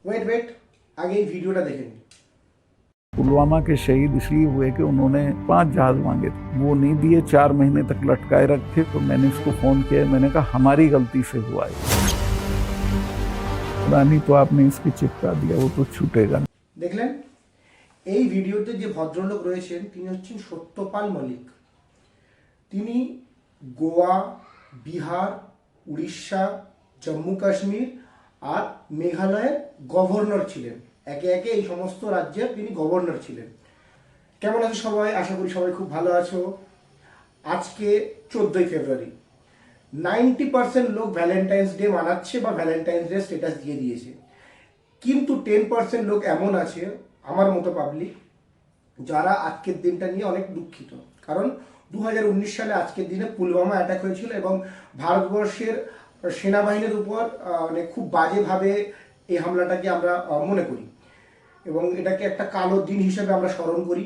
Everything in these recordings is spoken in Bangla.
वेट वेट आगे ये वीडियोটা দেখে নিন। पुलवामा के शहीद इसलिए हुए कि उन्होंने 5 जहाज मांगे थे, वो नहीं दिए, 4 महीने तक लटकाए रखे। तो मैंने इसको फोन किया, मैंने कहा हमारी गलती से हुआ है, रानी तो आपने इसकी चिपका दिया, वो तो छूटेगा नहीं। দেখলেন এই ভিডিওতে যে ভদ্রলোক রয়েছেন তিনি হচ্ছেন সত্যপাল মল্লিক। তিনি গোয়া, বিহার, উড়িষ্যা, জম্মু কাশ্মীর আর মেঘালয়ের গভর্নর ছিলেন। একে একে এই সমস্ত রাজ্যের তিনি গভর্নর ছিলেন। কেমন আছো সবাই? আশা করি সবাই খুব ভালো আছো। আজকে 14ই ফেব্রুয়ারি। 90% লোক ভ্যালেন্টাইন্স ডে মানাচ্ছে বা ভ্যালেন্টাইন্স ডে স্ট্যাটাস দিয়ে দিয়েছে, কিন্তু 10% লোক এমন আছে আমার মতো পাবলিক যারা আজকের দিনটা নিয়ে অনেক দুঃখিত। কারণ 2019 সালে আজকের দিনে পুলওয়ামা অ্যাটাক হয়েছিল এবং ভারতবর্ষের সেনাবাহিনীর উপর মানে খুব বাজেভাবে এই হামলাটাকে আমরা মনে করি এবং এটাকে একটা কালো দিন হিসেবে আমরা স্মরণ করি।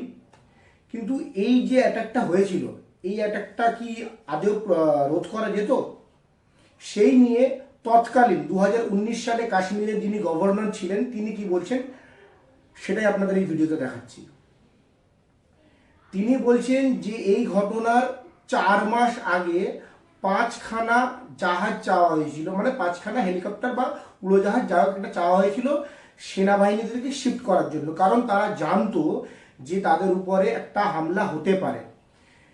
কিন্তু এই যে অ্যাটাকটা হয়েছিল, এই অ্যাটাকটা কি আদৌ রোধ করা যেত? সেই নিয়ে তৎকালীন 2019 সালে কাশ্মীরের যিনি গভর্নর ছিলেন তিনি কি বলছেন সেটাই আপনাদের এই ভিডিওতে দেখাচ্ছি। তিনি বলছেন যে এই ঘটনার 4 মাস আগে 5খানা জাহাজ চাওয়া হয়েছিল, মানে 5খানা হেলিকপ্টার বা উড়োজাহাজ যা হোক একটা চাওয়া হয়েছিল সেনাবাহিনীদেরকে শিফট করার জন্য, কারণ তারা জানতো যে তাদের উপরে একটা হামলা হতে পারে।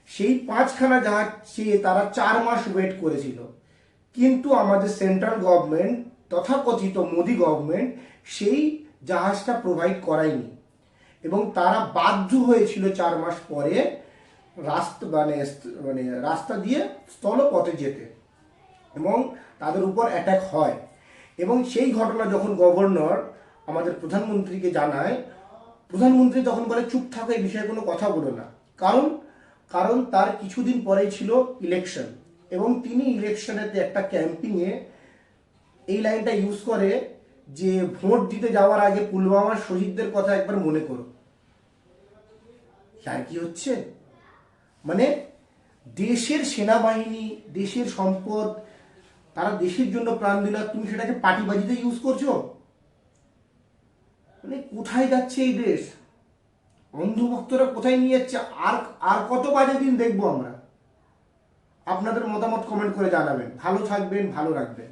সেই 5খানা জাহাজ চেয়ে তারা 4 মাস ওয়েট করেছিল, কিন্তু আমাদের সেন্ট্রাল গভর্নমেন্ট তথাকথিত মোদি গভর্নমেন্ট সেই জাহাজটা প্রোভাইড করায়নি এবং তারা বাধ্য হয়েছিল 4 মাস পরে রাস্তা দিয়ে স্থলপথে যেতে এবং তাদের উপর অ্যাটাক হয়। এবং সেই ঘটনা যখন গভর্নর আমাদের প্রধানমন্ত্রীকে জানায়, প্রধানমন্ত্রী তখন বলে চুপ থাকো, এই বিষয়ে কোনো কথা বলো না। কারণ তার কিছুদিন পরেই ছিল ইলেকশন এবং তিনি ইলেকশনেতে একটা ক্যাম্পিংয়ে এই লাইনটা ইউজ করে যে ভোট দিতে যাওয়ার আগে পুলওয়ামার শহীদদের কথা একবার মনে করো। আর কি হচ্ছে, মানে দেশের সেনাবাহিনী, দেশের সম্পদ, তারা দেশের জন্য প্রাণ দিল, তুমি সেটাকে পার্টিবাজিতে ইউজ করছো। মানে কোথায় যাচ্ছে এই দেশ? অন্ধভক্তরা কোথায় নিয়ে যাচ্ছে? আর কত বাজে দিন দেখবো আমরা? আপনাদের মতামত কমেন্ট করে জানাবেন। ভালো থাকবেন, ভালো রাখবেন।